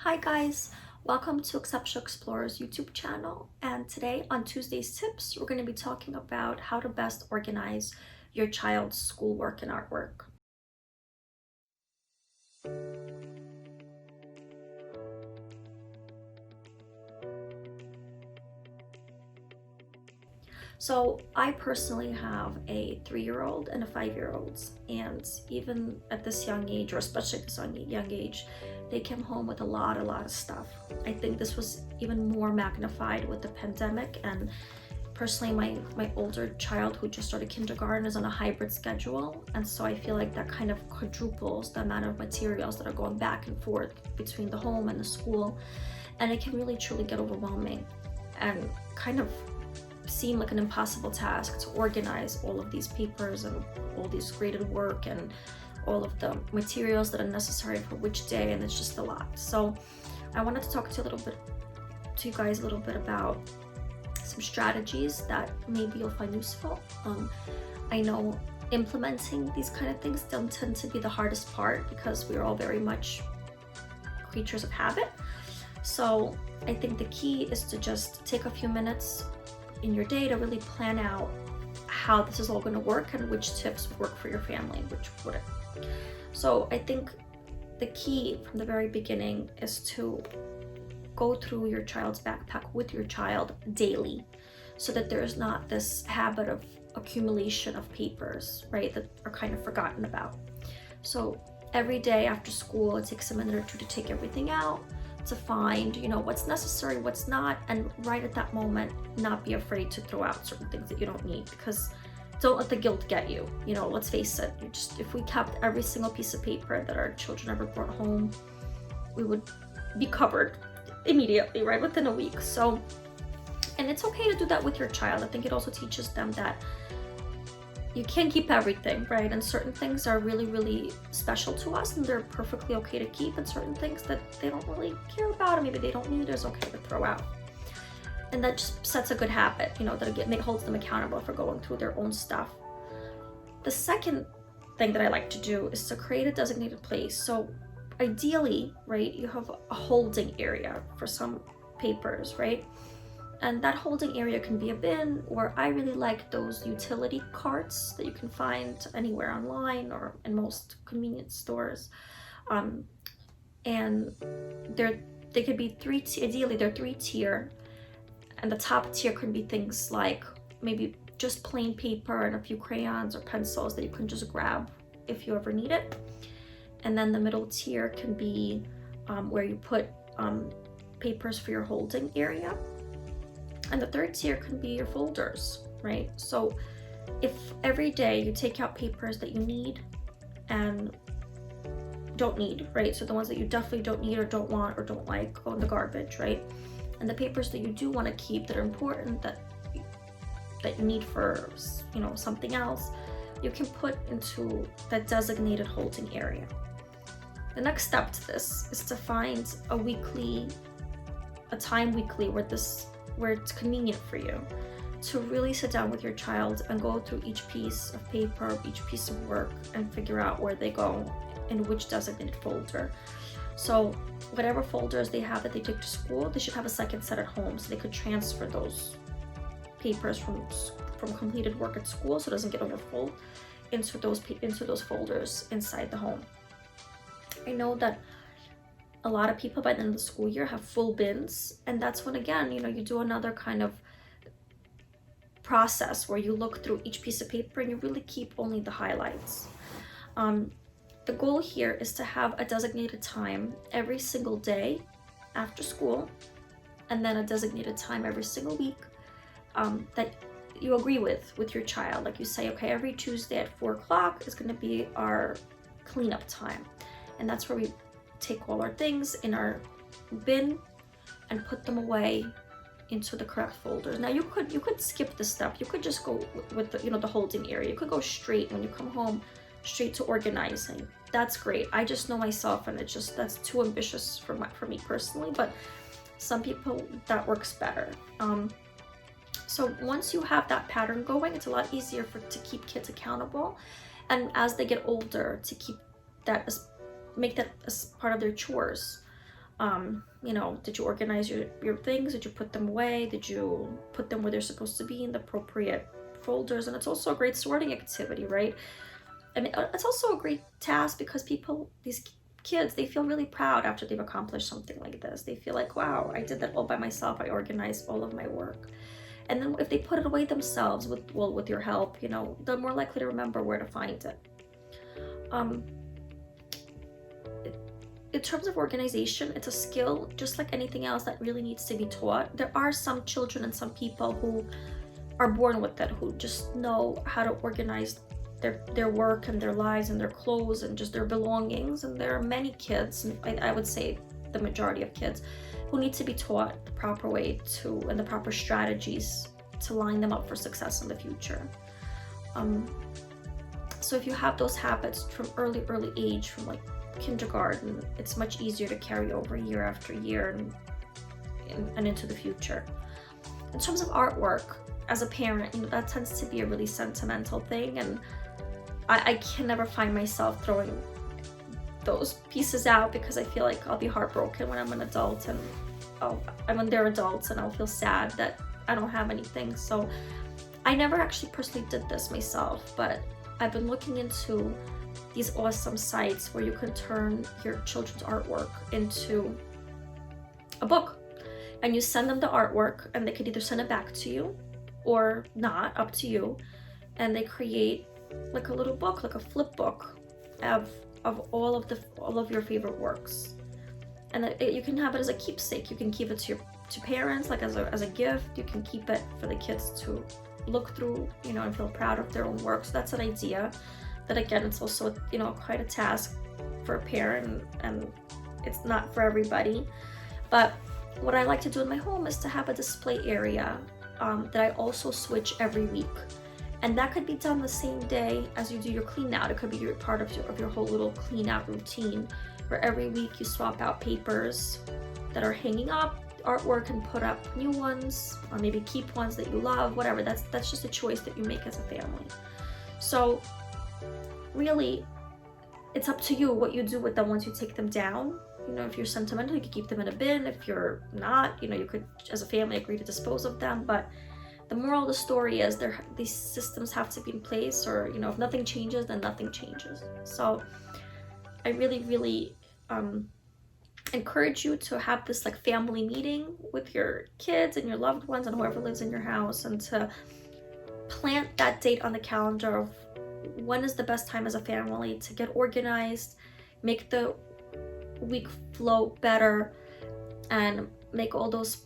Hi guys, welcome to Exceptional Explorers YouTube channel, and today on Tuesday's Tips we're going to be talking about how to best organize your child's schoolwork and artwork. So I personally have a 3-year-old and a 5-year-old, and even at this young age, or especially at this young age, they came home with a lot of stuff. I think this was even more magnified with the pandemic, and personally my older child who just started kindergarten is on a hybrid schedule, and so I feel like that kind of quadruples the amount of materials that are going back and forth between the home and the school, and it can really truly get overwhelming and kind of seem like an impossible task to organize all of these papers and all these graded work and all of the materials that are necessary for which day, and it's just a lot. So I wanted to talk to you guys a little bit about some strategies that maybe you'll find useful. I know implementing these kind of things don't tend to be the hardest part because we're all very much creatures of habit. So I think the key is to just take a few minutes in your day to really plan out how this is all going to work and which tips would work for your family, which wouldn't. So I think the key from the very beginning is to go through your child's backpack with your child daily, so that there's not this habit of accumulation of papers, right, that are kind of forgotten about. So every day after school, it takes a minute or two to take everything out, to find, what's necessary, what's not, and right at that moment, not be afraid to throw out certain things that you don't need, because don't let the guilt get you. Let's face it, if we kept every single piece of paper that our children ever brought home, we would be covered immediately, right, within a week. So, and it's okay to do that with your child. I think it also teaches them that you can't keep everything, right? And certain things are really special to us and they're perfectly okay to keep, and certain things that they don't really care about and maybe they don't need is okay to throw out. And that just sets a good habit, that it holds them accountable for going through their own stuff. The second thing that I like to do is to create a designated place. So ideally, right, you have a holding area for some papers, right? And that holding area can be a bin, or I really like those utility carts that you can find anywhere online or in most convenience stores. And they could be ideally they're 3-tier, and the top tier can be things like maybe just plain paper and a few crayons or pencils that you can just grab if you ever need it. And then the middle tier can be where you put papers for your holding area. And the third tier can be your folders, right? So if every day you take out papers that you need and don't need, right? So the ones that you definitely don't need or don't want or don't like go in the garbage, right? And the papers that you do want to keep that are important, that you need for, something else, you can put into that designated holding area. The next step to this is to find a time weekly where it's convenient for you to really sit down with your child and go through each piece of paper, each piece of work, and figure out where they go in which designated folder. So whatever folders they have that they take to school, they should have a second set at home, so they could transfer those papers from completed work at school, so it doesn't get overfull, into those folders inside the home. I know that a lot of people by the end of the school year have full bins, and that's when, again, you do another kind of process where you look through each piece of paper and you really keep only the highlights. The goal here is to have a designated time every single day after school, and then a designated time every single week that you agree with your child. Like you say, okay, every Tuesday at 4 o'clock is going to be our cleanup time, and that's where we take all our things in our bin and put them away into the correct folders. Now you could skip this step. You could just go with the holding area. You could go straight when you come home, straight to organizing. That's great. I just know myself, and that's too ambitious for me personally, but some people that works better. So once you have that pattern going, it's a lot easier to keep kids accountable, and as they get older, to make that as part of their chores. You know, did you organize your things? Did you put them away? Did you put them where they're supposed to be in the appropriate folders? And it's also a great sorting activity, right? And it's also a great task because these kids, they feel really proud after they've accomplished something like this. They feel like, wow, I did that all by myself. I organized all of my work. And then if they put it away themselves with your help, you know, they're more likely to remember where to find it. In terms of organization, it's a skill just like anything else that really needs to be taught. There are some children and some people who are born with it, who just know how to organize their work and their lives and their clothes and just their belongings. And there are many kids, I would say the majority of kids, who need to be taught the proper way and the proper strategies to line them up for success in the future. So if you have those habits from early age, from like kindergarten, it's much easier to carry over year after year and into the future. In terms of artwork, as a parent, you know, that tends to be a really sentimental thing, and I can never find myself throwing those pieces out because I feel like I'll be heartbroken when I'm an adult, and when they're adults, and I'll feel sad that I don't have anything. So I never actually personally did this myself, but I've been looking into these awesome sites where you can turn your children's artwork into a book, and you send them the artwork and they could either send it back to you or not, up to you, and they create like a little book, like a flip book of all of your favorite works. And you can have it as a keepsake. You can keep it to parents, like as a gift. You can keep it for the kids to look through, you know, and feel proud of their own work. So that's an idea. That again, it's also, you know, quite a task for a parent, and it's not for everybody. But what I like to do in my home is to have a display area that I also switch every week. And that could be done the same day as you do your clean out. It could be part of your whole little clean out routine, where every week you swap out papers that are hanging up, artwork, and put up new ones, or maybe keep ones that you love, whatever. That's just a choice that you make as a family. So really, it's up to you what you do with them once you take them down. You know, if you're sentimental, you could keep them in a bin. If you're not, you know, you could, as a family, agree to dispose of them. But the moral of the story is these systems have to be in place, or, you know, if nothing changes, then nothing changes. So I really encourage you to have this like family meeting with your kids and your loved ones and whoever lives in your house, and to plant that date on the calendar of when is the best time as a family to get organized, make the week flow better, and make all those,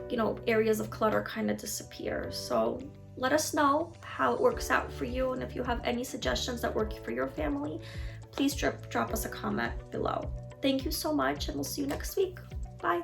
you know, areas of clutter kind of disappear. So let us know how it works out for you, and if you have any suggestions that work for your family, please drop us a comment below. Thank you so much, and we'll see you next week. Bye.